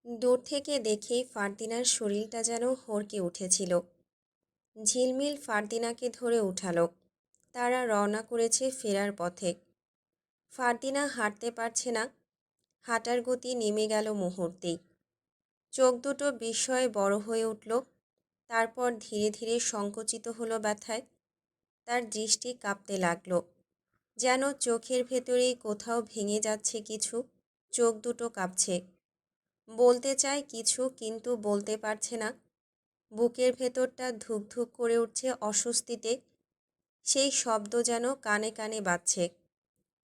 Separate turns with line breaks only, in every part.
দূর থেকে দেখেই ফারদিনার শরীরটা যেন হড়কে উঠেছিল। ঝিলমিল ফারদিনাকে ধরে উঠালো। তারা রওনা করেছে ফেরার পথে। ফারদিনা হাঁটতে পারছে না, হাঁটার গতি নেমে গেল মুহূর্তেই। চোখ দুটো বিস্ময়ে বড় হয়ে উঠল। তারপর ধীরে ধীরে সংকুচিত হলো ব্যথায়। তার দৃষ্টি কাঁপতে লাগলো, যেন চোখের ভেতরেই কোথাও ভেঙে যাচ্ছে কিছু। চোখ দুটো কাঁপছে, বলতে চায় কিছু কিন্তু বলতে পারছে না। বুকের ভেতরটা ধুক ধুক করে উঠছে অস্বস্তিতে। সেই শব্দ যেন কানে কানে বাজছে।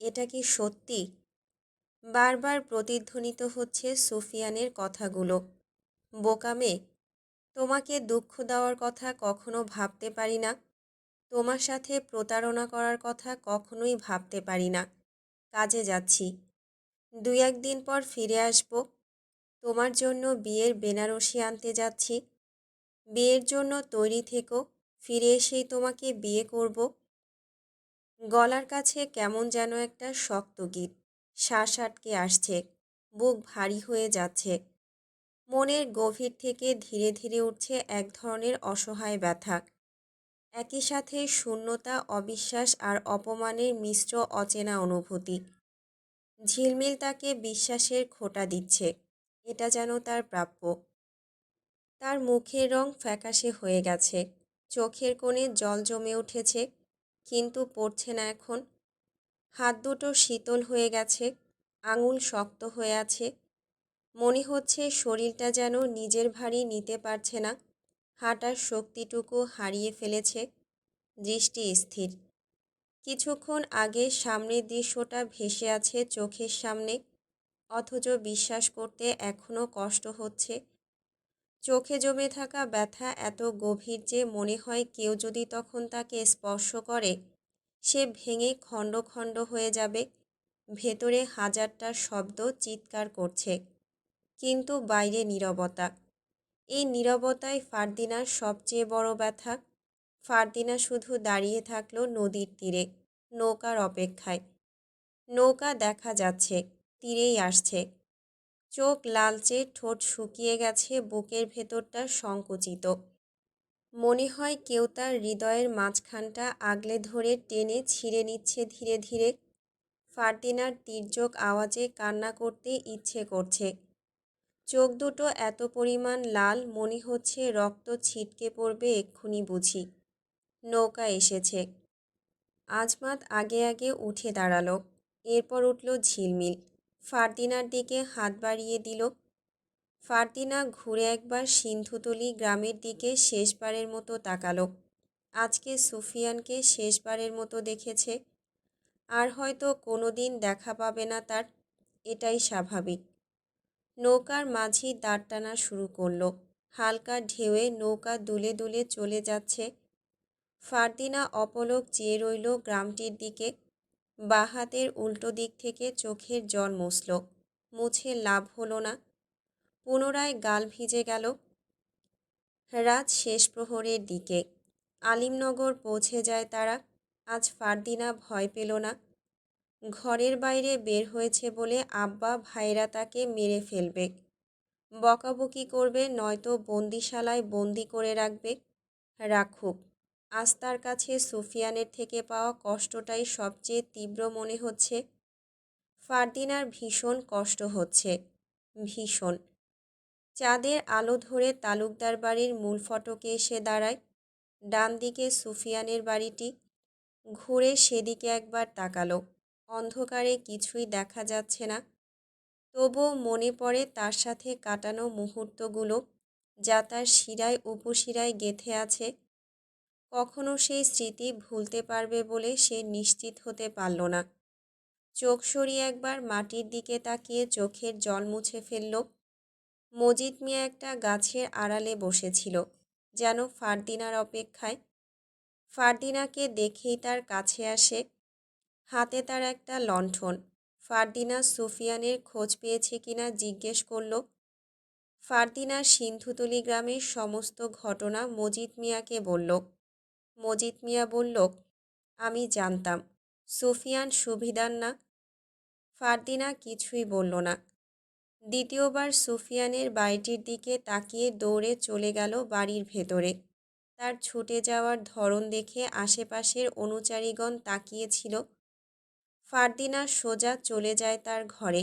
এটা কি সত্যি? বারবার প্রতিধ্বনিত হচ্ছে সুফিয়ানের কথাগুলো। বোকা মেয়ে, তোমাকে দুঃখ দেওয়ার কথা কখনো ভাবতে পারি না। তোমার সাথে প্রতারণা করার কথা কখনোই ভাবতে পারি না। কাজে যাচ্ছি, 2-1 দিন পর ফিরে আসব। তোমার জন্য বিয়ের বেনারসি আনতে যাচ্ছি। বিয়ের জন্য তৈরি থেকো, ফিরে এসেই তোমাকে বিয়ে করব। গলার কাছে কেমন যেন একটা শক্ত গীত শ্বাস আটকে আসছে। বুক ভারী হয়ে যাচ্ছে। মনের গভীর থেকে ধীরে ধীরে উঠছে এক ধরনের অসহায় ব্যথা। একই সাথে শূন্যতা, অবিশ্বাস আর অপমানের মিশ্র অচেনা অনুভূতি। ঝিলমিল তাকে বিশ্বাসের খোঁটা দিচ্ছে, এটা যেন তার প্রাপ্য। তার মুখের রং ফ্যাকাশে হয়ে গেছে, চোখের কোণে জল জমে উঠেছে, কিন্তু পড়ছে না এখন। হাত দুটো শীতল হয়ে গেছে, আঙুল শক্ত হয়ে আছে। মনে হচ্ছে শরীরটা যেন নিজের ভারই নিতে পারছে না। হাঁটার শক্তিটুকু হারিয়ে ফেলেছে। দৃষ্টি স্থির। কিছুক্ষণ আগে সামনের দৃশ্যটা ভেসে আছে চোখের সামনে, অথচ বিশ্বাস করতে এখনও কষ্ট হচ্ছে। চোখে জমে থাকা ব্যথা এত গভীর যে মনে হয় কেউ যদি তখন তাকে স্পর্শ করে, সে ভেঙে খণ্ড খণ্ড হয়ে যাবে। ভেতরে হাজারটা শব্দ চিৎকার করছে, কিন্তু বাইরে নীরবতা। এই নীরবতাই ফারদিনার সবচেয়ে বড় ব্যথা। ফারদিনা শুধু দাঁড়িয়ে থাকলো নদীর তীরে, নৌকার অপেক্ষায়। নৌকা দেখা যাচ্ছে, তীরেই আসছে। চোখ লালচে, ঠোঁট শুকিয়ে গেছে, বুকের ভেতরটা সংকুচিত। মনে হয় কেউ তার হৃদয়ের মাঝখানটা আগলে ধরে টেনে ছিঁড়ে নিচ্ছে ধীরে ধীরে। ফারদিনার তীর্যক আওয়াজে কান্না করতে ইচ্ছে করছে। চোখ দুটো এত পরিমাণ লাল, মনে হচ্ছে রক্ত ছিটকে পড়বে এক্ষুনি বুঝি। নৌকা এসেছে। আজমাত আগে আগে উঠে দাঁড়ালো। এরপর উঠল ঝিলমিল। ফারদিনার দিকে হাত বাড়িয়ে দিল। ফারদিনা ঘুরে একবার সিন্ধুতলি গ্রামের দিকে শেষবারের মতো তাকালো। আজকে সুফিয়ানকে শেষবারের মতো দেখেছে। আর হয়তো কোনো দিন দেখা পাবে না তার, এটাই স্বাভাবিক। নৌকার মাঝি দাঁড় টানা শুরু করলো। হালকা ঢেউয়ে নৌকা দুলে দুলে চলে যাচ্ছে। ফারদিনা অপলক চেয়ে রইল গ্রামটির দিকে। বাঁ হাতের উল্টো দিক থেকে চোখের জল মুছল, মুছে লাভ হলো না। পুনরায় গাল ভিজে গেল। রাত শেষ প্রহরের দিকে আলিমনগর পৌঁছে যায় তারা। আজ ফারদিনা ভয় পেল না। ঘরের বাইরে বের হয়েছে বলে আব্বা ভাইরা তাকে মেরে ফেলবে, বকাবকি করবে, নয়তো বন্দিশালায় বন্দি করে রাখবে। রাখুক, আজ তার কাছে সুফিয়ানের থেকে পাওয়া কষ্টটাই সবচেয়ে তীব্র মনে হচ্ছে। ফারদিনার ভীষণ কষ্ট হচ্ছে, ভীষণ। চাঁদের আলো ধরে তালুকদার বাড়ির মূল ফটকে এসে দাঁড়ায়। ডান দিকে সুফিয়ানের বাড়িটি। ঘুরে সেদিকে একবার তাকালো। অন্ধকারে কিছুই দেখা যাচ্ছে না। তবুও মনে পড়ে তার সাথে কাটানো মুহূর্তগুলো, যা তার শিরায় উপশিরায় গেঁথে আছে। কখনো সেই স্মৃতি ভুলতে পারবে বলে সে নিশ্চিত হতে পারল না। চোখ সরিয়ে একবার মাটির দিকে তাকিয়ে চোখের জল মুছে ফেলল। মজিদ মিয়া একটা গাছের আড়ালে বসেছিল, যেন ফারদিনার অপেক্ষায়। ফারদিনাকে দেখেই তার কাছে আসে। হাতে তার একটা লণ্ঠন। ফারদিনা সুফিয়ানের খোঁজ পেয়েছে কিনা জিজ্ঞেস করল। ফারদিনা সিন্ধুতলি গ্রামের সমস্ত ঘটনা মজিদ মিয়াকে বলল। মজিদ মিয়া বলল, আমি জানতাম সুফিয়ান সুবিধার না। ফারদিনা কিছুই বলল না। দ্বিতীয়বার সুফিয়ানের বাড়িটির দিকে তাকিয়ে দৌড়ে চলে গেল বাড়ির ভেতরে। তার ছুটে যাওয়ার ধরন দেখে আশেপাশের অনুচারীগণ তাকিয়েছিল। ফারদিনা সোজা চলে যায় তার ঘরে।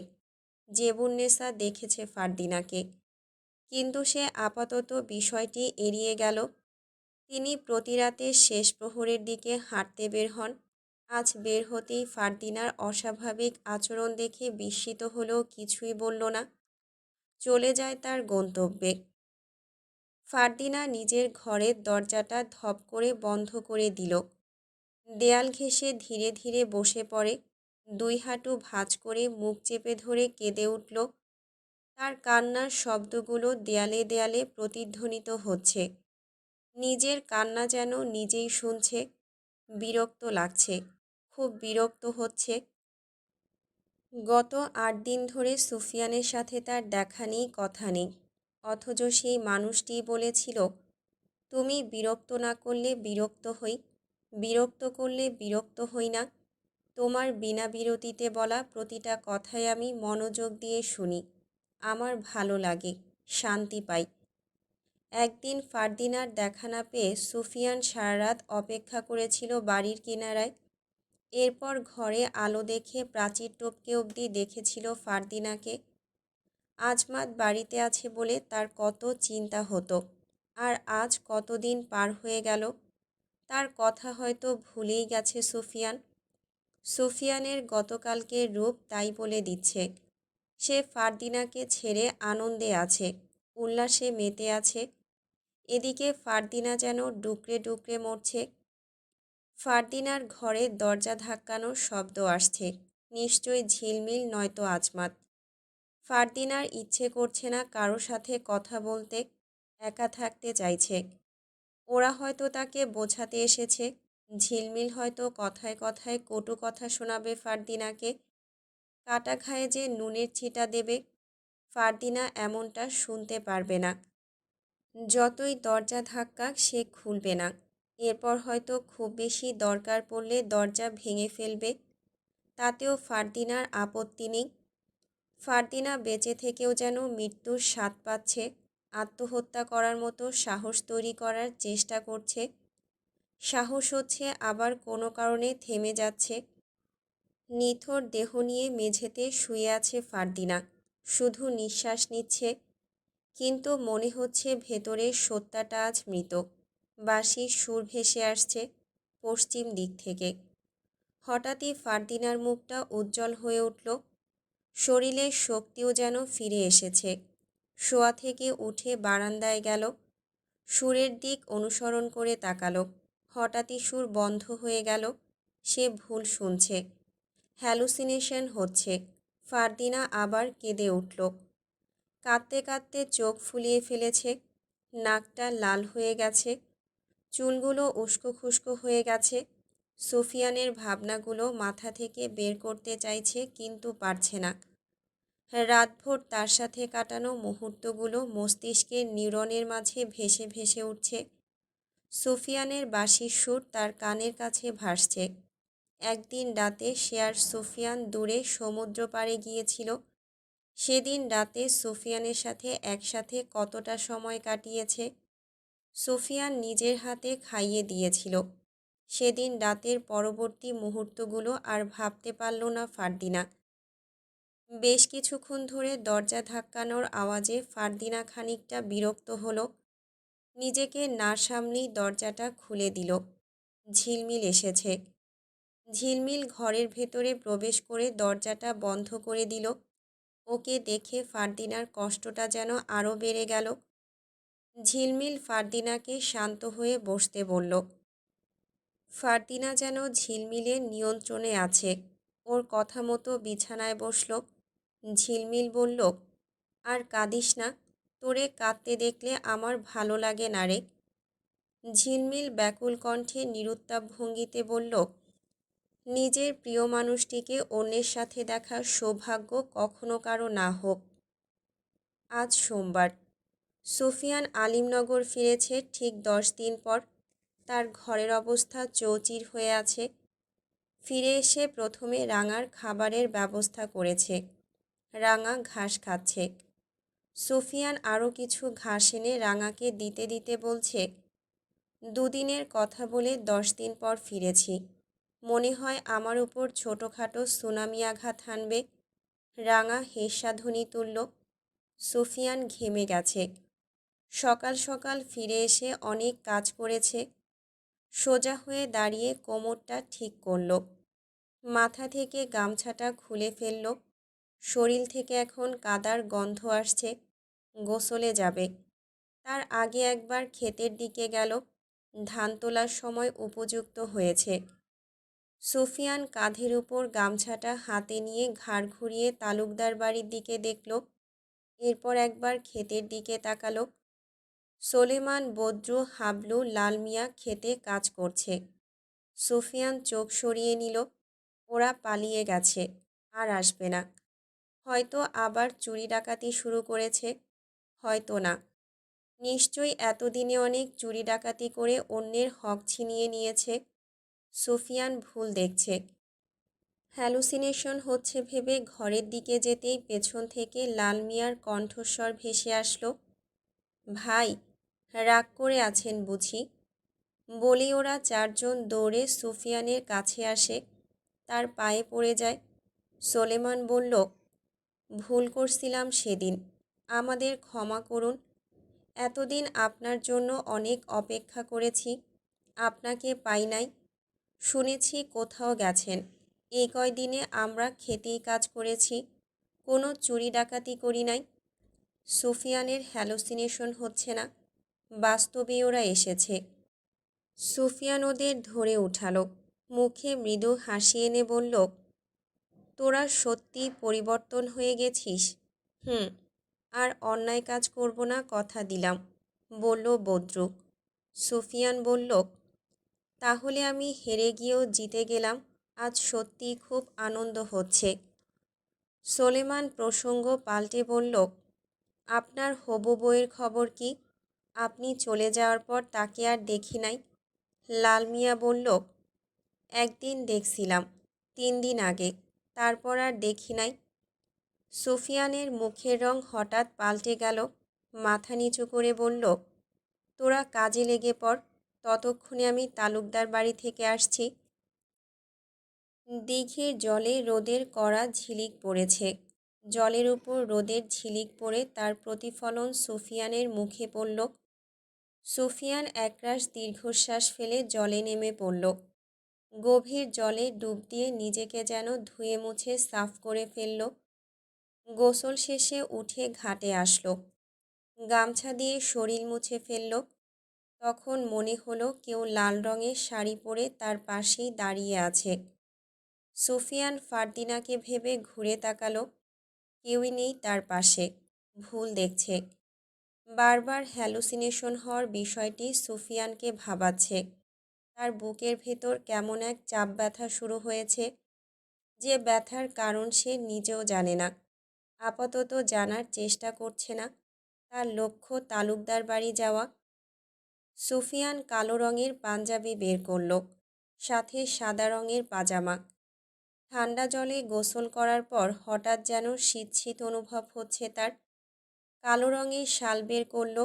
জেবুন্নেসা দেখেছে ফারদিনাকে, কিন্তু সে আপাতত বিষয়টি এড়িয়ে গেল। তিনি প্রতিরাতের শেষ প্রহরের দিকে হাঁটতে বের হন। আজ বের হতেই ফারদিনার অস্বাভাবিক আচরণ দেখে বিস্মিত হলেও কিছুই বলল না। চলে যায় তার গন্তব্যে। ফারদিনা নিজের ঘরের দরজাটা ধপ করে বন্ধ করে দিল। দেয়াল ঘেঁষে ধীরে ধীরে বসে পড়ে। দুই হাঁটু ভাঁজ করে মুখ চেপে ধরে কেঁদে উঠল। তার কান্নার শব্দগুলো দেয়ালে দেয়ালে প্রতিধ্বনিত হচ্ছে। নিজের কান্না যেন নিজেই শুনছে। বিরক্ত লাগছে, খুব বিরক্ত হচ্ছে। গত ৮ দিন ধরে সুফিয়ানের সাথে তার দেখা নেই, কথা নেই, অথচ সেই মানুষটিই বলেছিল, তুমি বিরক্ত না করলে বিরক্ত হই, বিরক্ত করলে বিরক্ত হই না। তোমার বিনা বিরতিতে বলা প্রতিটা কথাই আমি মনোযোগ দিয়ে শুনি। আমার ভালো লাগে, শান্তি পাই। একদিন ফারদিনার দেখা না পেয়ে সুফিয়ান সারা রাত অপেক্ষা করেছিল বাড়ির কিনারায়। এরপর ঘরে আলো দেখে প্রাচীর টপকে অবধি দেখেছিল ফারদিনাকে। আজমাত বাড়িতে আছে বলে তার কত চিন্তা হতো। আর আজ কতদিন পার হয়ে গেল, তার কথা হয়তো ভুলেই গেছে সুফিয়ান। সুফিয়ানের গতকালকের রূপ তাই বলে দিচ্ছে। সে ফারদিনাকে ছেড়ে আনন্দে আছে, উল্লাসে মেতে আছে। এদিকে ফারদিনা যেন ডুকরে ডুকরে মরছে। ফারদিনার ঘরে দরজা ধাক্কানোর শব্দ আসছে। নিশ্চয়ই ঝিলমিল নয়তো আজমাত। ফারদিনার ইচ্ছে করছে না কারো সাথে কথা বলতে, একা থাকতে চাইছে। ওরা হয়তো তাকে বোঝাতে এসেছে। ঝিলমিল হয়তো কথায় কথায় কটু কথা শোনাবে ফারদিনাকে, কাটা ঘায়ে যে নুনের ছিটা দেবে। ফারদিনা এমনটা শুনতে পারবে না। যতই দরজা ধাক্কাক সে খুলবে না। এরপর হয়তো খুব বেশি দরকার পড়লে দরজা ভেঙে ফেলবে, তাতেও ফারদিনার আপত্তি নেই। ফারদিনা বেঁচে থেকেও যেন মৃত্যুর স্বাদ পাচ্ছে। আত্মহত্যা করার মতো সাহস তৈরি করার চেষ্টা করছে। সাহস হচ্ছে, আবার কোনো কারণে থেমে যাচ্ছে। নিথর দেহ নিয়ে মেঝেতে শুয়ে আছে ফারদিনা, শুধু নিঃশ্বাস নিচ্ছে। কিন্তু মনে হচ্ছে ভেতরের সত্তাটা আজ মৃত। বাঁশির সুর ভেসে আসছে পশ্চিম দিক থেকে। হঠাৎই ফারদিনার মুখটা উজ্জ্বল হয়ে উঠল। শরীরের শক্তিও যেন ফিরে এসেছে। শোয়া থেকে উঠে বারান্দায় গেল। সুরের দিক অনুসরণ করে তাকালো। হঠাৎই সুর বন্ধ হয়ে গেল। সে ভুল শুনছে, হ্যালুসিনেশন হচ্ছে। ফারদিনা আবার কেঁদে উঠল। কাঁদতে কাঁদতে চোখ ফুলিয়ে ফেলেছে। নাকটা লাল হয়ে গেছে, চুলগুলো উস্কো খুস্কো হয়ে গেছে। সুফিয়ানের ভাবনাগুলো মাথা থেকে বের করতে চাইছে, কিন্তু পারছে না। রাতভর তার সাথে কাটানো মুহূর্তগুলো মস্তিষ্কের নিউরনের মাঝে ভেসে ভেসে উঠছে। সুফিয়ানের বাঁশির সুর তার কানের কাছে ভাসছে। একদিন রাতে সে আর সুফিয়ান দূরে সমুদ্র পাড়ে গিয়েছিল। সেদিন রাতে সুফিয়ানের সাথে একসাথে কতটা সময় কাটিয়েছে। সুফিয়ান নিজের হাতে খাইয়ে দিয়েছিল। সেদিন রাতের পরবর্তী মুহূর্তগুলো আর ভাবতে পারল না ফারদিনা। বেশ কিছুক্ষণ ধরে দরজা ধাক্কানোর আওয়াজে ফারদিনা খানিকটা বিরক্ত হলো। নিজেকে না সামলেই দরজাটা খুলে দিল। ঝিলমিল এসেছে। ঝিলমিল ঘরের ভেতরে প্রবেশ করে দরজাটা বন্ধ করে দিল। ওকে দেখে ফারদিনার কষ্টটা যেন আরও বেড়ে গেল। ঝিলমিল ফারদিনাকে শান্ত হয়ে বসতে বলল। ফারদিনা যেন ঝিলমিলের নিয়ন্ত্রণে আছে। ওর কথা মতো বিছানায় বসল। ঝিলমিল বলল, আর কাঁদিস না, তোরে কাঁদতে দেখলে আমার ভালো লাগে না রে। ঝিলমিল ব্যাকুল কণ্ঠে নিরুত্তাপ ভঙ্গিতে বলল, নিজের প্রিয় মানুষটিকে অন্যের সাথে দেখার সৌভাগ্য কখনো কারো না হোক। আজ সোমবার। সুফিয়ান আলিমনগর ফিরেছে ঠিক 10 দিন পর। তার ঘরের অবস্থা চৌচির হয়ে আছে। ফিরে এসে প্রথমে রাঙার খাবারের ব্যবস্থা করেছে। রাঙা ঘাস খাচ্ছে। সুফিয়ান আরও কিছু ঘাস এনে রাঙাকে দিতে দিতে বলছে, দুদিনের কথা বলে 10 দিন পর ফিরেছি। মনে হয় আমার উপর ছোটোখাটো সুনামি আঘাত হানবে। রাঙা হেস্যাধ্বনি তুলল। সুফিয়ান ঘেমে গেছে। সকাল সকাল ফিরে এসে অনেক কাজ করেছে। সোজা হয়ে দাঁড়িয়ে কোমরটা ঠিক করল। মাথা থেকে গামছাটা খুলে ফেলল। শরীর থেকে এখন কাদার গন্ধ আসছে। গোসলে যাবে। তার আগে একবার ক্ষেতের দিকে গেল। ধান তোলার সময় উপযুক্ত হয়েছে। সুফিয়ান কাঁধের উপর গামছাটা হাতে নিয়ে ঘাড় ঘুরিয়ে তালুকদার বাড়ির দিকে দেখল। এরপর একবার ক্ষেতের দিকে তাকালো। সোলেমান, বদ্রু, হাবলু, লাল মিয়া ক্ষেতে কাজ করছে। সুফিয়ান চোখ সরিয়ে নিল। ওরা পালিয়ে গেছে, আর আসবে না। হয়তো আবার চুরি ডাকাতি শুরু করেছে, হয়তো না। নিশ্চয়ই এতদিনে অনেক চুরি ডাকাতি করে অন্যের হক ছিনিয়ে নিয়েছে। সুফিয়ান ভুল দেখছে। হ্যালুসিনেশন হচ্ছে ভেবে ঘরের দিকে যেতেই পেছন থেকে লাল মিয়ার কণ্ঠস্বর ভেসে আসলো, ভাই, রাগ করে আছেন বুঝি? বলে ওরা চারজন দৌড়ে সুফিয়ানের কাছে আসে। তার পায়ে পড়ে যায়। সোলেমান বলল, ভুল করছিলাম সেদিন, আমাদের ক্ষমা করুন। এতদিন আপনার জন্য অনেক অপেক্ষা করেছি, আপনাকে পাই নাই। শুনেছি কোথাও গেছেন। এই কয়দিনে আমরা খেতেই কাজ করেছি, কোনো চুরি ডাকাতি করি নাই। সুফিয়ানের হ্যালুসিনেশন হচ্ছে না, বাস্তবে ওরা এসেছে। সুফিয়ান ওদের ধরে উঠালো। মুখে মৃদু হাসি এনে বলল, তোরা সত্যি পরিবর্তন হয়ে গেছিস। আর অন্যায় কাজ করব না, কথা দিলাম, বলল বদ্রু। সুফিয়ান বলল, তাহলে আমি হেরে গিয়েও জিতে গেলাম, আজ সত্যিই খুব আনন্দ হচ্ছে। সোলেমান প্রসঙ্গ পাল্টে বলল, আপনার হবু বউয়ের খবর কি? আপনি চলে যাওয়ার পর তাকে আর দেখি নাই। লাল মিয়া বলল, একদিন দেখছিলাম, 3 দিন আগে, তারপর আর দেখি নাই। সুফিয়ানের মুখের রং হঠাৎ পাল্টে গেল। মাথা নিচু করে বলল, তোরা কাজে লেগে পড়, ততক্ষণে আমি তালুকদার বাড়ি থেকে আসছি। দিঘির জলে রোদের কড়া ঝিলিক পড়েছে। জলের উপর রোদের ঝিলিক পড়ে তার প্রতিফলন সুফিয়ানের মুখে পড়ল। সুফিয়ান একরাশ দীর্ঘশ্বাস ফেলে জলে নেমে পড়ল। গভীর জলে ডুব দিয়ে নিজেকে যেন ধুয়ে মুছে সাফ করে ফেলল। গোসল শেষে উঠে ঘাটে আসলো। গামছা দিয়ে শরীর মুছে ফেলল। তখন মনে হলো কেউ লাল রঙের শাড়ি পরে তার পাশেই দাঁড়িয়ে আছে। সুফিয়ান ফারদিনাকে ভেবে ঘুরে তাকালো। কেউই নেই তার পাশে। ভুল দেখছে। বারবার হ্যালুসিনেশন হওয়ার বিষয়টি সুফিয়ানকে ভাবাচ্ছে। তার বুকের ভেতর কেমন এক চাপ ব্যথা শুরু হয়েছে, যে ব্যথার কারণ সে নিজেও জানে না। আপাতত জানার চেষ্টা করছে না। তার লক্ষ্য তালুকদার বাড়ি যাওয়া। সুফিয়ান কালো রঙের পাঞ্জাবি বের করল, সাথে সাদা রঙের পাজামা। ঠান্ডা জলে গোসল করার পর হঠাৎ যেন শীত শীত অনুভব হচ্ছে তার। কালো রঙের শাল বের করল।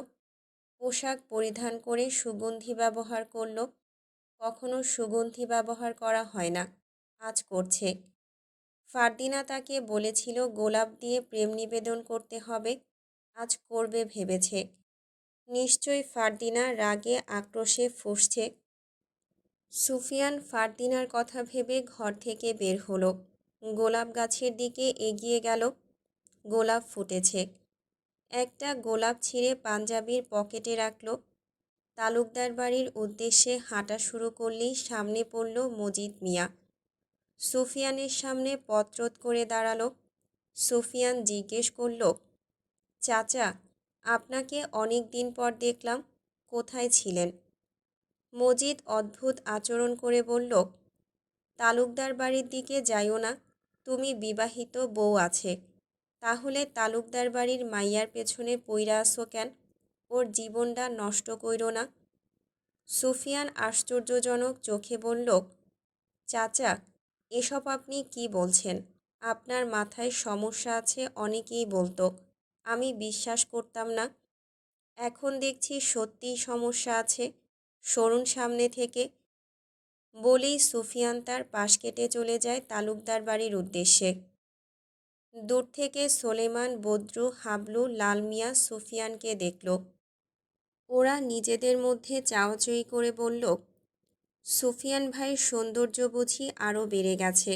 পোশাক পরিধান করে সুগন্ধি ব্যবহার করল। কখনো সুগন্ধি ব্যবহার করা হয় না, আজ করছে। ফারদিনা তাকে বলেছিল গোলাপ দিয়ে প্রেম নিবেদন করতে হবে, আজ করবে ভেবেছে। নিশ্চয়ই ফারদিনা রাগে আক্রোশে ফুঁসছে। সুফিয়ান ফারদিনার কথা ভেবে ঘর থেকে বের হলো। গোলাপ গাছের দিকে এগিয়ে গেল। গোলাপ ফুটেছে। একটা গোলাপ ছিঁড়ে পাঞ্জাবির পকেটে রাখল। তালুকদার বাড়ির উদ্দেশ্যে হাঁটা শুরু করলেই সামনে পড়ল মজিদ মিয়া। সুফিয়ানের সামনে পথরোধ করে দাঁড়ালো। সুফিয়ান জিজ্ঞেস করল, চাচা, আপনাকে অনেক দিন পর দেখলাম, কোথায় ছিলেন? মজিদ অদ্ভুত আচরণ করে বলল, তালুকদার বাড়ির দিকে যাইও না, তুমি বিবাহিত, বউ আছে। তাহলে তালুকদার বাড়ির মাইয়ার পেছনে পইরা আসো কেন? ওর জীবনটা নষ্ট কইরো না। সুফিয়ান আশ্চর্যজনক চোখে বলল, চাচা, এসব আপনি কি বলছেন? আপনার মাথায় সমস্যা আছে অনেকেই বলতো, আমি বিশ্বাস করতাম না। এখন দেখছি সত্যিই সমস্যা আছে। সরুন সামনে থেকে, বলেই সুফিয়ান তার পাশ কেটে চলে যায় তালুকদার বাড়ির উদ্দেশ্যে। দূর থেকে সোলেমান, বদরু, হাবলু, লাল মিয়া সুফিয়ানকে দেখল। ওরা নিজেদের মধ্যে চাওয়াচাই করে বলল, সুফিয়ান ভাইয়ের সৌন্দর্য বুঝি আরও বেড়ে গেছে।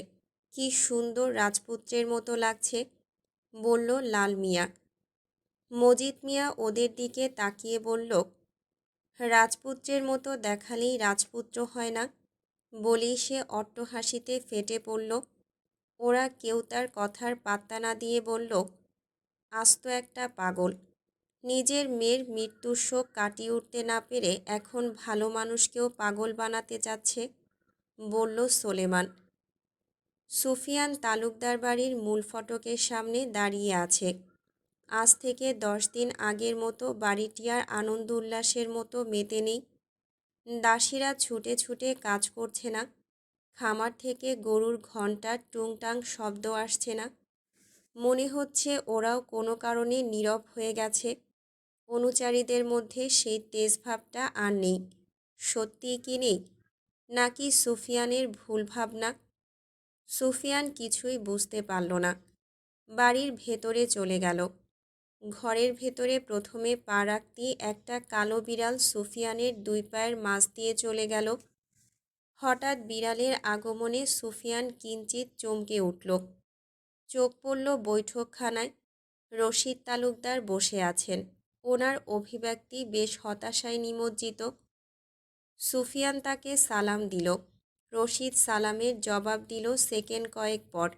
কি সুন্দর রাজপুত্রের মতো লাগছে, বলল লাল মিয়া। মজিদ মিয়া ওদের দিকে তাকিয়ে বলল, রাজপুত্রের মতো দেখালেই রাজপুত্র হয় না, বলেই সে অট্টহাসিতে ফেটে পড়ল। ওরা কেউ তার কথার পাত্তা না দিয়ে বলল, আস্ত একটা পাগল। নিজের মেয়ের মৃত্যুর শোক কাটিয়ে উঠতে না পেরে এখন ভালো মানুষকেও পাগল বানাতে চাচ্ছে, বলল সোলেমান। সুফিয়ান তালুকদার বাড়ির মূল ফটকের সামনে দাঁড়িয়ে আছে। আজ থেকে 10 দিন আগের মতো বাড়িটি আর আনন্দ উল্লাসের মতো মেতে নেই। দাসীরা ছুটে ছুটে কাজ করছে না। খামার থেকে গরুর ঘণ্টার টুংটাং শব্দ আসছে না। মনে হচ্ছে ওরাও কোনো কারণে নীরব হয়ে গেছে। অনুচারীদের মধ্যে সেই তেজ ভাবটা আর নেই। সত্যিই কি নেই, নাকি সুফিয়ানের ভুল ভাবনা? সুফিয়ান কিছুই বুঝতে পারল না। বাড়ির ভেতরে চলে গেল। ঘরের ভেতরে প্রথমে পা রাখতেই একটা কালো বিড়াল সুফিয়ানের 2 পায়ের মাঝ দিয়ে চলে গেল। হঠাৎ বিড়ালের আগমনে সুফিয়ান কিঞ্চিত চমকে উঠল। চোখ পড়ল বৈঠকখানায়। রশিদ তালুকদার বসে আছেন। ওনার অভিব্যক্তি বেশ হতাশায় নিমজ্জিত। সুফিয়ান তাকে সালাম দিল। রশিদ সালামের জবাব দিল সেকেন্ড কয়েক পর।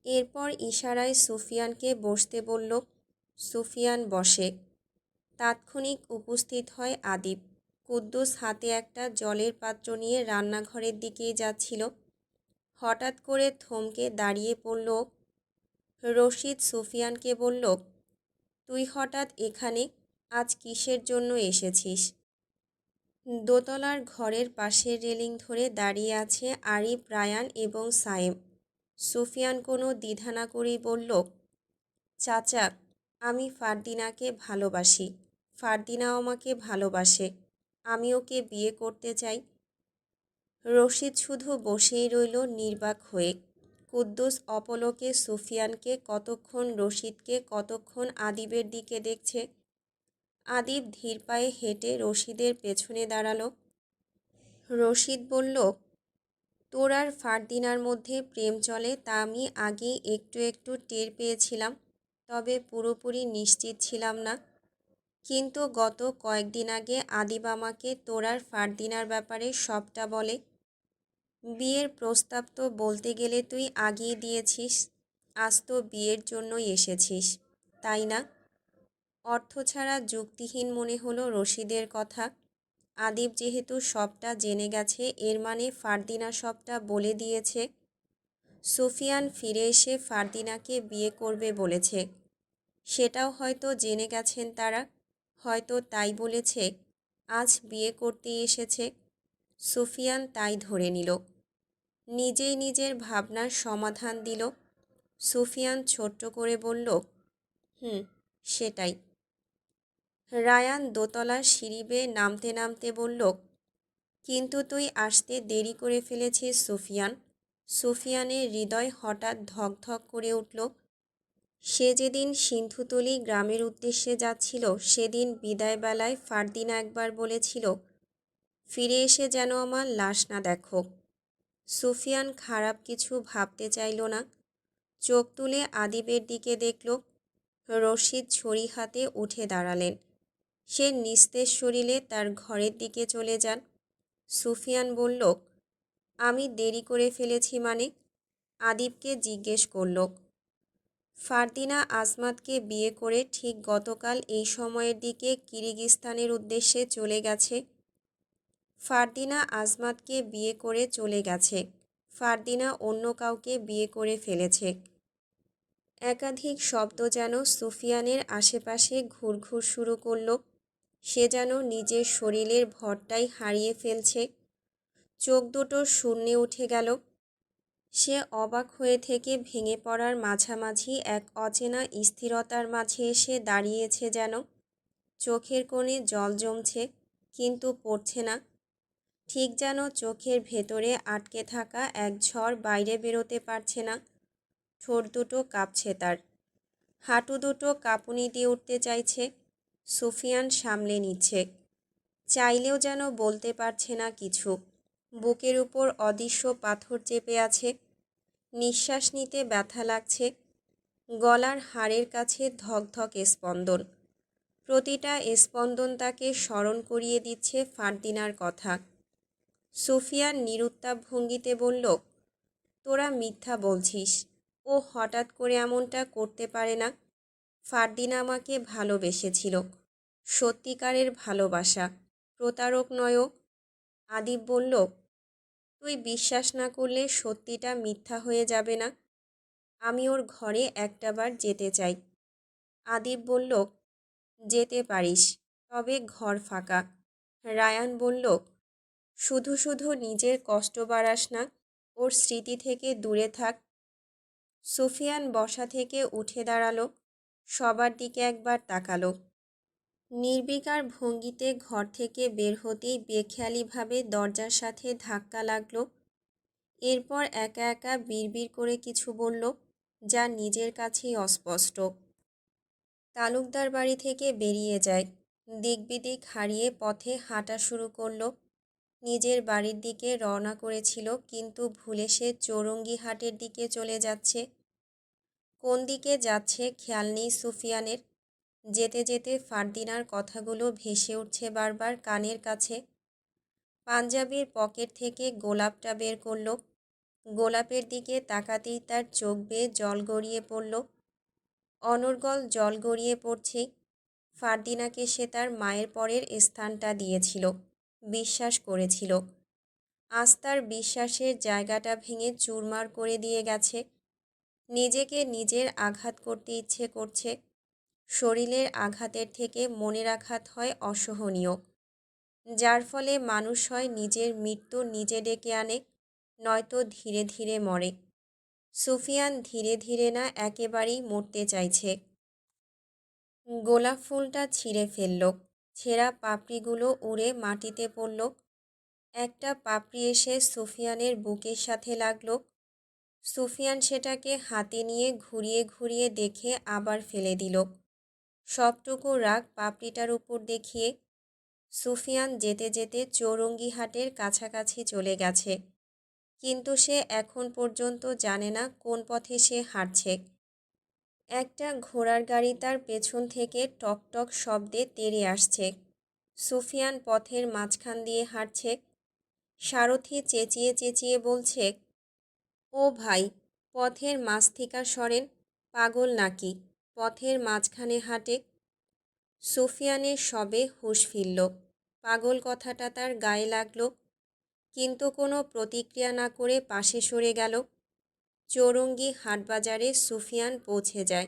এরপর ইশারায় সুফিয়ানকে বসতে বলল। সুফিয়ান বসে। তাৎক্ষণিক উপস্থিত হয় আদিব। কুদ্দুস হাতে একটা জলের পাত্র নিয়ে রান্নাঘরের দিকেই যাচ্ছিল। হঠাৎ করে থমকে দাঁড়িয়ে পড়ল। রশিদ সুফিয়ানকে বলল, তুই হঠাৎ এখানে, আজ কিসের জন্য এসেছিস? দোতলার ঘরের পাশের রেলিং ধরে দাঁড়িয়ে আছে আরিফ, রায়ান এবং সায়েম। সুফিয়ান কোনো দ্বিধা না করেই বলল, চাচা, আমি ফারদিনাকে ভালোবাসি। ফারদিনাও আমাকে ভালোবাসে। আমি ওকে বিয়ে করতে চাই। রশিদ শুধু বসেই রইল নির্বাক হয়ে। কুদ্দুস অপলকে সুফিয়ানকে কতক্ষণ, রশিদকে কতক্ষণ আদিবের দিকে দেখছে। আদিব ধীর পায়ে হেঁটে রশিদের পেছনে দাঁড়ালো। রশিদ বলল, তোর আর ফারদিনার মধ্যে প্রেম চলে তা আমি আগেই একটু একটু টের পেয়েছিলাম, তবে পুরোপুরি নিশ্চিত ছিলাম না। কিন্তু গত কয়েকদিন আগে আদিব আমাকে তোর আর ফারদিনার ব্যাপারে সবটা বলে। বিয়ের প্রস্তাব তো বলতে গেলে তুই আগিয়ে দিয়েছিস। আজ তো বিয়ের জন্যই এসেছিস, তাই না? অর্থ ছাড়া যুক্তিহীন মনে হলো রশিদের কথা। আদিব যেহেতু সবটা জেনে গেছে, এর মানে ফারদিনা সবটা বলে দিয়েছে। সুফিয়ান ফিরে এসে ফারদিনাকে বিয়ে করবে বলেছে, সেটাও হয়তো জেনে গেছেন তারা। হয়তো তাই বলেছে, আজ বিয়ে করতেই এসেছে। সুফিয়ান তাই ধরে নিল। নিজেই নিজের ভাবনার সমাধান দিল। সুফিয়ান ছোট্ট করে বলল, সেটাই। রায়ান দোতলার সিঁড়ি বেয়ে নামতে নামতে বলল, কিন্তু তুই আসতে দেরি করে ফেলেছিস সুফিয়ান। সুফিয়ানের হৃদয় হঠাৎ ধকধক করে উঠল। সে যেদিন সিন্ধুতলি গ্রামের উদ্দেশ্যে যাচ্ছিল, সেদিন বিদায়বেলায় ফারদিনা একবার বলেছিল, ফিরে এসে যেন আমার লাশ না দেখো। সুফিয়ান খারাপ কিছু ভাবতে চাইল না। চোখ তুলে আদিবের দিকে দেখল। রশিদ ছড়ি হাতে উঠে দাঁড়ালেন। সে নিস্তেজ শরীরে তার ঘরের দিকে চলে যান। সুফিয়ান বলল, আমি দেরি করে ফেলেছি মানে? আদিবকে জিজ্ঞেস করল। ফারদিনা আজমাতকে বিয়ে করে ঠিক গতকাল এই সময়ের দিকে কিরগিজস্তানের উদ্দেশ্যে চলে গেছে। ফারদিনা আজমাতকে বিয়ে করে চলে গেছে। ফারদিনা অন্য কাউকে বিয়ে করে ফেলেছে। একাধিক শব্দ যেন সুফিয়ানের আশেপাশে ঘুরঘুর শুরু করল। সে যেন নিজের শরীরের ভরটাই হারিয়ে ফেলছে। চোখ দুটো শূন্যে উঠে গেল। সে অবাক হয়ে থেকে ভেঙে পড়ার মাঝামাঝি এক অচেনা স্থিরতার মাঝে এসে দাঁড়িয়েছে যেন। চোখের কোণে জল জমছে, কিন্তু পড়ছে না। ঠিক যেন চোখের ভেতরে আটকে থাকা এক ঝড় বাইরে বেরোতে পারছে না। ঠোঁট দুটো কাঁপছে তার, হাঁটু দুটো কাঁপুনি দিয়ে উঠতে চাইছে। সুফিয়ান সামলে নিচ্ছে, চাইলেও যেন বলতে পারছে না কিছু। বুকের উপর অদৃশ্য পাথর চেপে আছে, নিঃশ্বাস নিতে ব্যথা লাগছে। গলার হাড়ের কাছে ধকধক স্পন্দন, প্রতিটা স্পন্দন তাকে স্মরণ করিয়ে দিচ্ছে ফারদিনার কথা। সুফিয়ান নিরুত্তাপ ভঙ্গিতে বলল, তোরা মিথ্যা বলছিস, ও হঠাৎ করে এমনটা করতে পারে না। ফারদিনা আমাকে ভালোবেসেছিল, সত্যিকারের ভালোবাসা, প্রতারক নয়। আদিব বলল, তুই বিশ্বাস না করলে সত্যিটা মিথ্যা হয়ে যাবে না। আমি ওর ঘরে একটাবার যেতে চাই। আদিব বলল, যেতে পারিস, তবে ঘর ফাঁকা। রায়ান বলল, শুধু শুধু নিজের কষ্ট বাড়াস না, ওর স্মৃতি থেকে দূরে থাক। সুফিয়ান বসা থেকে উঠে দাঁড়ালো, সবার দিকে একবার তাকালো। নির্বিকার ভঙ্গিতে ঘর থেকে বের হতেই বেখেয়ালিভাবে দরজার সাথে ধাক্কা লাগলো। এরপর একা একা বিড়বিড় করে কিছু বলল, যা নিজের কাছেই অস্পষ্ট। তালুকদার বাড়ি থেকে বেরিয়ে যায়, দিক বিদিক হারিয়ে পথে হাঁটা শুরু করলো। নিজের বাড়ির দিকে রওনা করেছিল, কিন্তু ভুলে সে চৌরঙ্গি হাটের দিকে চলে যাচ্ছে। কোন দিকে যাচ্ছে খেয়াল নেই সুফিয়ানের। যেতে যেতে ফারদিনার কথাগুলো ভেসে উঠছে বারবার কানের কাছে। পাঞ্জাবির পকেট থেকে গোলাপটা বের করল, গোলাপের দিকে তাকাতেই তার চোখ বেয়ে জল গড়িয়ে পড়ল। অনর্গল জল গড়িয়ে পড়ছে। ফারদিনাকে সে তার মায়ের পরের স্থানটা দিয়েছিল, বিশ্বাস করেছিল। আজ তার বিশ্বাসের জায়গাটা ভেঙে চুরমার করে দিয়ে গেছে। নিজেকে নিজের আঘাত করতে ইচ্ছে করছে। শরীরের আঘাতের থেকে মনের আঘাত হয় অসহনীয়, যার ফলে মানুষ হয় নিজের মৃত্যু নিজে ডেকে আনে, নয়তো ধীরে ধীরে মরে। সুফিয়ান ধীরে ধীরে না, একেবারেই মরতে চাইছে। গোলাপ ফুলটা ছিঁড়ে ফেলল, ছেঁড়া পাপড়িগুলো উড়ে মাটিতে পড়ল। একটা পাপড়ি এসে সুফিয়ানের বুকের সাথে লাগলো। সুফিয়ান সেটাকে হাতে নিয়ে ঘুরিয়ে ঘুরিয়ে দেখে আবার ফেলে দিল, সবটুকু রাগ পাপড়িটার উপর দেখিয়ে। সুফিয়ান যেতে যেতে চৌরঙ্গি হাটের কাছাকাছি চলে গেছে, কিন্তু সে এখন পর্যন্ত জানে না কোন পথে সে হাঁটছে। একটা ঘোড়ার গাড়ি তার পেছন থেকে টকটক শব্দে তেড়ে আসছে। সুফিয়ান পথের মাঝখান দিয়ে হাঁটছে। সারথি চেঁচিয়ে চেঁচিয়ে বলছে, ও ভাই, পথের মাঝ থেকে সরেন, পাগল নাকি, পথের মাঝখানে হাঁটে। সুফিয়ানের সবে হুঁশ ফিরল, পাগল কথাটা তার গায়ে লাগলো, কিন্তু কোনো প্রতিক্রিয়া না করে পাশে সরে গেল। চৌরঙ্গি হাটবাজারে সুফিয়ান পৌঁছে যায়।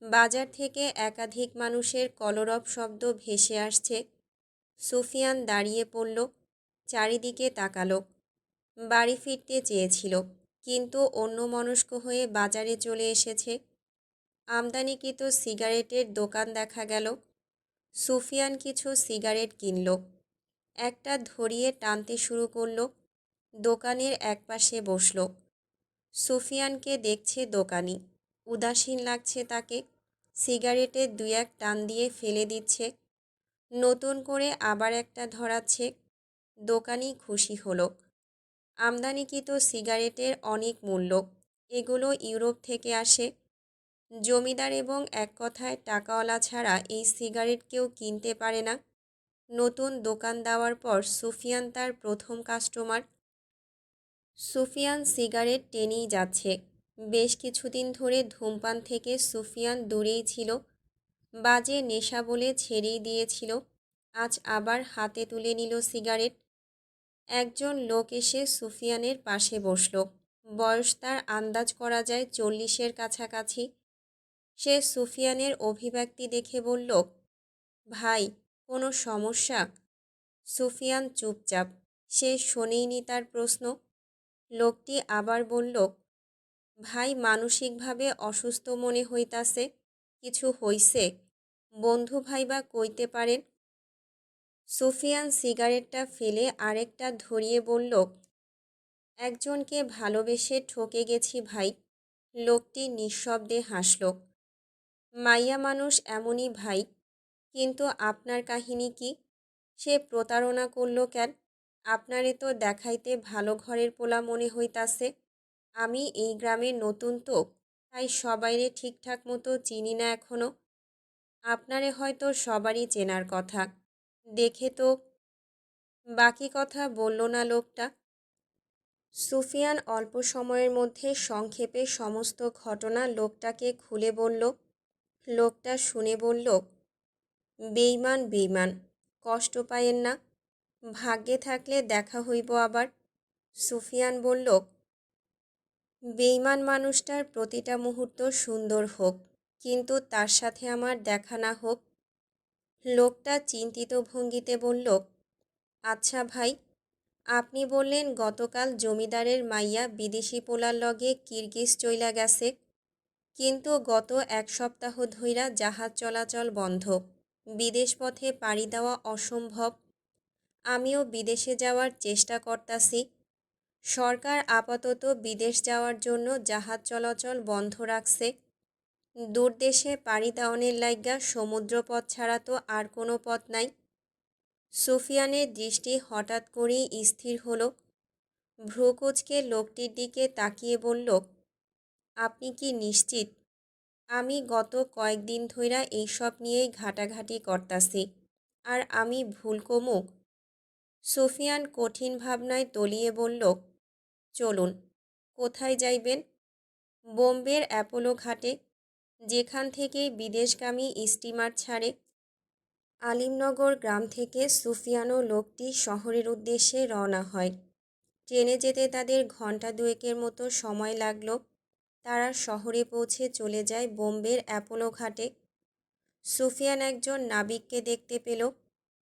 বাজার থেকে একাধিক মানুষের কলরব শব্দ ভেসে আসছে। সুফিয়ান দাঁড়িয়ে পড়ল, চারিদিকে তাকালো। বাড়ি ফিরতে চেয়েছিল, কিন্তু অন্যমনস্ক হয়ে বাজারে চলে এসেছে। আমদানিকৃত সিগারেটের দোকান দেখা গেল। সুফিয়ান কিছু সিগারেট কিনল, একটা ধরিয়ে টানতে শুরু করল। দোকানের একপাশে বসল। সুফিয়ানকে দেখছে দোকানি, উদাসীন লাগছে তাকে। সিগারেটের দুই এক টান দিয়ে ফেলে দিচ্ছে, নতুন করে আবার একটা ধরাচ্ছে। দোকানি খুশি হলো। আমদানিকৃত সিগারেটের অনেক মূল্য, এগুলো ইউরোপ থেকে আসে। জমিদার এবং এক কথায় টাকাওয়ালা ছাড়া এই সিগারেট কেউ কিনতে পারে না। নতুন দোকান দেওয়ার পর সুফিয়ান তার প্রথম কাস্টমার। সুফিয়ান সিগারেট টেনেই যাচ্ছে। বেশ কিছুদিন ধরে ধূমপান থেকে সুফিয়ান দূরেই ছিল, বাজে নেশা বলে ছেড়েই দিয়েছিল। আজ আবার হাতে তুলে নিল সিগারেট। একজন লোক এসে সুফিয়ানের পাশে বসল। বয়স তার আন্দাজ করা যায় 40-এর কাছাকাছি। সে সুফিয়ানের অভিব্যক্তি দেখে বলল, ভাই, কোনো সমস্যা? সুফিয়ান চুপচাপ, সে শোনেইনি তার প্রশ্ন। লোকটি আবার বলল, ভাই মানসিকভাবে অসুস্থ মনে হইতাছে, কিছু হইছে? বন্ধু ভাইবা কইতে পারেন। সুফিয়ান সিগারেটটা ফেলে আরেকটা ধরিয়ে বলল, একজনকে ভালোবেসে ঠকে গেছি ভাই। লোকটি নিঃশব্দে হাসল। মাইয়া মানুষ এমনই ভাই, কিন্তু আপনার কাহিনী কি? সে প্রতারণা করল কেন? আপনারে তো দেখাইতে ভালো ঘরের পোলা মনে হইতাছে। আমি এই গ্রামে নতুন তো, তাই সবাইরে ঠিকঠাক মতো চিনি না এখনো। আপনারে হয়তো সবারই চেনার কথা। দেখে তো। বাকি কথা বলল না লোকটা। সুফিয়ান অল্প সময়ের মধ্যে সংক্ষেপে সমস্ত ঘটনা লোকটাকে খুলে বলল। লোকটা শুনে বলল, বেইমান বেইমান, কষ্ট পায়েন না, ভাগ্যে থাকলে দেখা হইব আবার। সুফিয়ান বলল, বেইমান মানুষটার প্রতিটা মুহূর্ত সুন্দর হোক, কিন্তু তার সাথে আমার দেখা না হোক। লোকটা চিন্তিত ভঙ্গিতে বলল, আচ্ছা ভাই, আপনি বললেন গতকাল জমিদারের মাইয়া বিদেশি পোলার লগে কিরগিজ চইলা গেছে, কিন্তু গত এক সপ্তাহ ধইরা জাহাজ চলাচল বন্ধ, বিদেশ পথে পাড়ি দেওয়া অসম্ভব। আমিও বিদেশে যাওয়ার চেষ্টা করতাছি। সরকার আপাতত বিদেশ যাওয়ার জন্য জাহাজ চলাচল বন্ধ রাখছে। দূরদেশে পাড়ি দেওয়ানের লাইগা সমুদ্রপথ ছাড়া তো আর কোনো পথ নাই। সুফিয়ানের দৃষ্টি হঠাৎ করেই স্থির হলো। ভ্রুকুচকে লোকটির দিকে তাকিয়ে বলল, আপনি কি নিশ্চিত? আমি গত কয়েকদিন ধইরা এইসব নিয়েই ঘাটাঘাটি করতাছি, আর আমি ভুল কমু? সুফিয়ান কঠিন ভাবনায় তলিয়ে বলল, চলুন। কোথায় যাইবেন? বোম্বের অ্যাপোলো ঘাটে, যেখান থেকে বিদেশগামী স্টিমার ছাড়ে। আলিমনগর গ্রাম থেকে সুফিয়ান ও লোকটি শহরের উদ্দেশ্যে রওনা হয়। ট্রেনে যেতে তাদের ঘন্টা দুয়েকের মতো সময় লাগলো। তারা শহরে পৌঁছে চলে যায় বোম্বের অ্যাপোলো ঘাটে। সুফিয়ান একজন নাবিককে দেখতে পেল।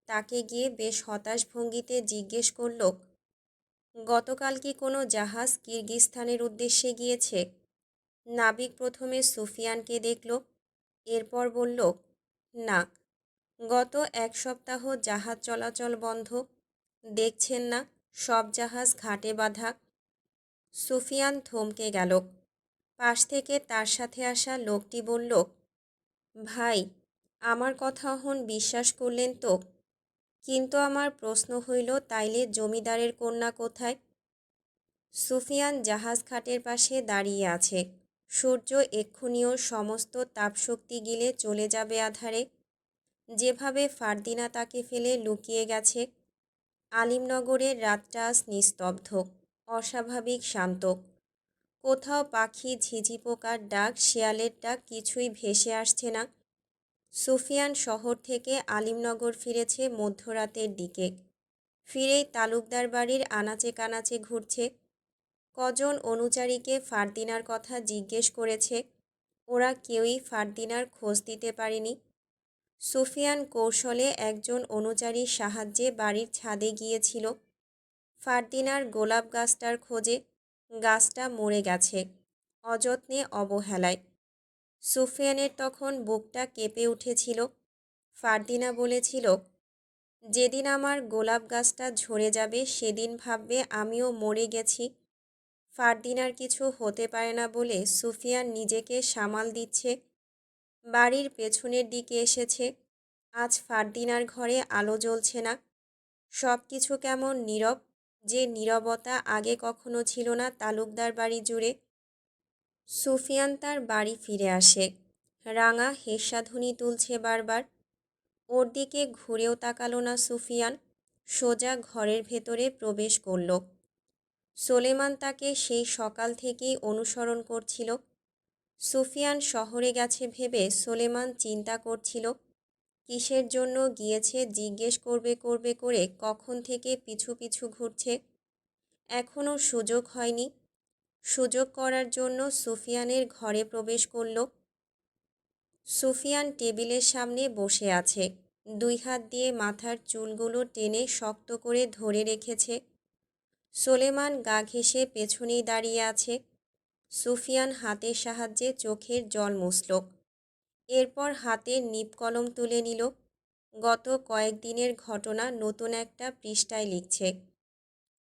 তাকে গিয়ে বেশ হতাশ ভঙ্গিতে জিজ্ঞেস করল, গতকাল কি কোনো জাহাজ কিরগিজস্তানের উদ্দেশ্যে গিয়েছে? নাবিক প্রথমে সুফিয়ানকে দেখল, এরপর বলল, না, গত এক সপ্তাহ জাহাজ চলাচল বন্ধ। দেখছেন না, সব জাহাজ ঘাটে বাঁধা। সুফিয়ান থমকে গেল। পাশ থেকে তার সাথে আসা লোকটি বলল, ভাই, আমার কথা হন বিশ্বাস করলেন তো? কিন্তু আমার প্রশ্ন হইল, তাইলে জমিদারের কন্যা কোথায়? সুফিয়ান জাহাজ ঘাটের পাশে দাঁড়িয়ে আছে। সূর্য এক্ষুনিও সমস্ত তাপশক্তি গিলে চলে যাবে আধারে। যেভাবে ফারদিনা তাকে ফেলে লুকিয়ে গেছে। আলিমনগরের রাতটা আজ নিস্তব্ধ, অস্বাভাবিক শান্ত। কোথাও পাখি, ঝিঝি পোকার ডাক, শেয়ালের ডাক কিছুই ভেসে আসছে না। সুফিয়ান শহর থেকে আলিমনগর ফিরেছে মধ্যরাতের দিকে। ফিরেই তালুকদার বাড়ির আনাচে কানাচে ঘুরছে। কজন অনুচারীকে ফারদিনার কথা জিজ্ঞেস করেছে, ওরা কেউই ফারদিনার খোঁজ দিতে পারেনি। সুফিয়ান কৌশলে একজন অনুচারীর সাহায্যে বাড়ির ছাদে গিয়েছিল ফারদিনার গোলাপ গাছটার খোঁজে। গাছটা মরে গেছে, অযত্নে অবহেলায়। সুফিয়ানের তখন বুকটা কেঁপে উঠেছিল। ফারদিনা বলেছিল, যেদিন আমার গোলাপ গাছটা ঝরে যাবে সেদিন ভাববে আমিও মরে গেছি। ফারদিনার কিছু হতে পারে না বলে সুফিয়ান নিজেকে সামাল দিচ্ছে। বাড়ির পেছনের দিকে এসেছে। আজ ফারদিনার ঘরে আলো জ্বলছে না। সব কিছু কেমন নীরব, যে নীরবতা আগে কখনো ছিল না তালুকদার বাড়ি জুড়ে। সুফিয়ান তার বাড়ি ফিরে আসে। রাঙা হেস্যাধ্বনি তুলছে বারবার। ওর দিকে ঘুরেও তাকালো না সুফিয়ান। সোজা ঘরের ভেতরে প্রবেশ করল। সোলেমান তাকে সেই সকাল থেকেই অনুসরণ করছিল। সুফিয়ান শহরে গেছে ভেবে সোলেমান চিন্তা করছিল, কিসের জন্য গিয়েছে জিজ্ঞেস করবে করবে করে কখন থেকে পিছু পিছু ঘুরছে। এখনও সুযোগ হয়নি। সুযোগ করার জন্য সুফিয়ানের ঘরে প্রবেশ করল। সুফিয়ান টেবিলের সামনে বসে আছে। দুই হাত দিয়ে মাথার চুলগুলো টেনে শক্ত করে ধরে রেখেছে। সোলেমান গা ঘেঁষে পেছনেই দাঁড়িয়ে আছে। সুফিয়ান হাতের সাহায্যে চোখের জল মুছল। এরপর হাতের নিব কলম তুলে নিল। গত কয়েকদিনের ঘটনা নতুন একটা পৃষ্ঠায় লিখছে।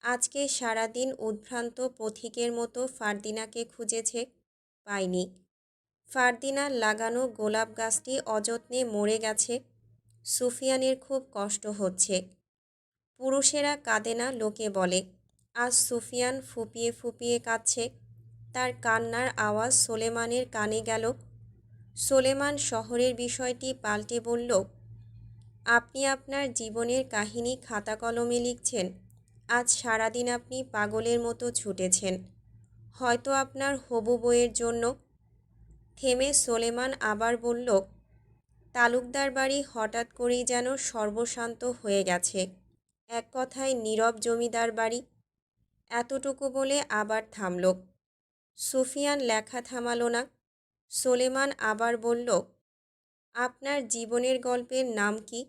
আজকে সারাদিন উদ্ভ্রান্ত পথিকের মতো ফারদিনাকে খুঁজেছে, পায়নি। ফারদিনার লাগানো গোলাপ গাছটি অযত্নে মরে গেছে। সুফিয়ানের খুব কষ্ট হচ্ছে। পুরুষেরা কাঁদে না লোকে বলে, আজ সুফিয়ান ফুপিয়ে ফুপিয়ে কাঁদছে। তার কান্নার আওয়াজ সোলেমানের কানে গেল। সোলেমান শহরের বিষয়টি পাল্টে বলল, আপনি আপনার জীবনের কাহিনী খাতা কলমে লিখছেন। আজ সারাদিন আপনি পাগলের মতো ছুটেছেন, হয়তো আপনার হবু বউয়ের জন্য। থেমে সোলেমান আবার বলল, তালুকদার বাড়ি হঠাৎ করেই যেন সর্বশান্ত হয়ে গেছে। এক কথায় নীরব জমিদার বাড়ি। এতটুকু বলে আবার থামল। সুফিয়ান লেখা থামালো না। সোলেমান আবার বলল, আপনার জীবনের গল্পের নাম কি?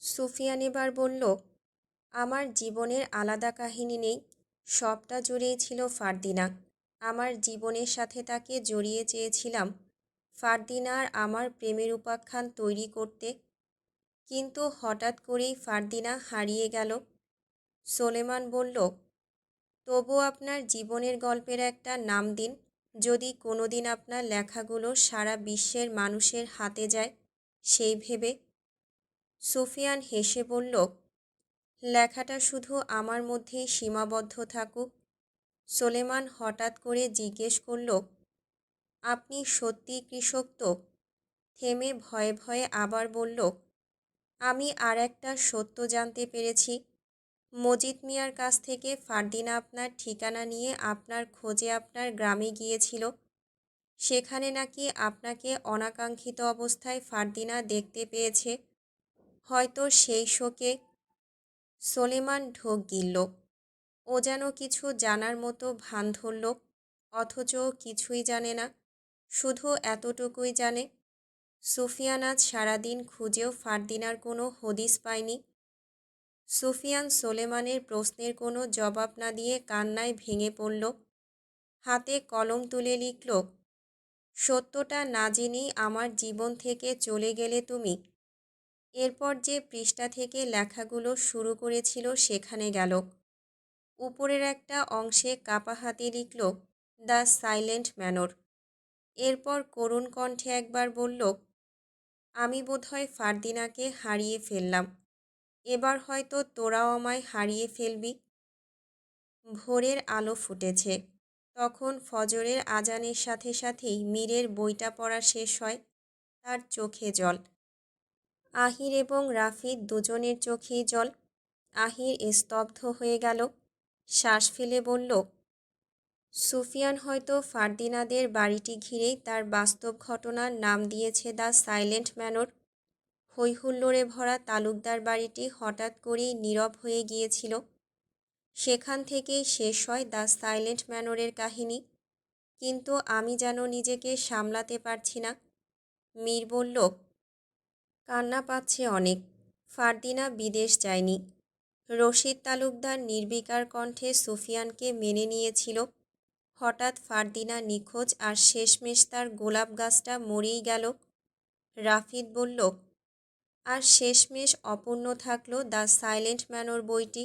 সুফিয়ান এবার বলল, আমার জীবনের আলাদা কাহিনী নেই, সবটা জুড়েই ছিল ফারদিনা। আমার জীবনের সাথে তাকে জড়িয়ে চেয়েছিলাম ফারদিনা আর আমার প্রেমের উপাখ্যান তৈরি করতে, কিন্তু হঠাৎ করেই ফারদিনা হারিয়ে গেল। সোলেমান বলল, তবু আপনার জীবনের গল্পের একটা নাম দিন, যদি কোনোদিন আপনার লেখাগুলো সারা বিশ্বের মানুষের হাতে যায় সেই ভেবে। সুফিয়ান হেসে বলল, লেখাটা শুধু আমার মধ্যেই সীমাবদ্ধ থাকুক। সোলেমান হঠাৎ করে জিজ্ঞেস করল, আপনি সত্যি কৃষক তো? থেমে ভয়ে ভয়ে আবার বলল, আমি আর একটা সত্য জানতে পেরেছি। মজিদ মিয়ার কাছ থেকে ফারদিনা আপনার ঠিকানা নিয়ে আপনার খোঁজে আপনার গ্রামে গিয়েছিল। সেখানে নাকি আপনাকে অনাকাঙ্ক্ষিত অবস্থায় ফারদিনা দেখতে পেয়েছে। হয়তো সেই শোকে। সোলেমান ঢোক গিলল। ও যেন কিছু জানার মতো ভান ধরল, অথচ ও কিছুই জানে না। শুধু এতটুকুই জানে, সুফিয়ান আজ সারাদিন খুঁজেও ফারদিনার কোনো হদিস পায়নি। সুফিয়ান সোলেমানের প্রশ্নের কোনো জবাব না দিয়ে কান্নায় ভেঙে পড়ল। হাতে কলম তুলে লিখল, সত্যটা না জেনেই আমার জীবন থেকে চলে গেলে তুমি। এরপর যে পৃষ্ঠা থেকে লেখাগুলো শুরু করেছিল সেখানে গেল। উপরের একটা অংশে কাপা হাতে লিখল, দ্য সাইলেন্ট ম্যানর। এরপর করুণ কণ্ঠে একবার বলল, আমি বোধহয় ফারদিনাকে হারিয়ে ফেললাম। এবার হয়তো তোরাও আমায় হারিয়ে ফেলবি। ভোরের আলো ফুটেছে। তখন ফজরের আজানের সাথে সাথেই মীরের বইটা পড়া শেষ হয়। তার চোখে জল। আহির এবং রাফিদ দুজনের চোখেই জল। আহির স্তব্ধ হয়ে গেল। শ্বাস ফেলে বলল, সুফিয়ান হয়তো ফারদিনাদের বাড়িটি ঘিরেই তার বাস্তব ঘটনার নাম দিয়েছে দ্য সাইলেন্ট ম্যানর। হৈহুল্লোড়ে ভরা তালুকদার বাড়িটি হঠাৎ করেই নীরব হয়ে গিয়েছিল। সেখান থেকেই শেষ হয় দ্য সাইলেন্ট ম্যানরের কাহিনী। কিন্তু আমি যেন নিজেকে সামলাতে পারছি না। মীর বলল, কান্না পাচ্ছে অনেক। ফারদিনা বিদেশ যায়নি। রশিদ তালুকদার নির্বিকার কণ্ঠে সুফিয়ানকে মেনে নিয়েছিল। হঠাৎ ফারদিনা নিখোঁজ আর শেষমেশ তার গোলাপ গাছটা মরেই গেল। রাফিদ বলল, আর শেষমেশ অপূর্ণ থাকলো দ্য সাইলেন্ট ম্যানর বইটি।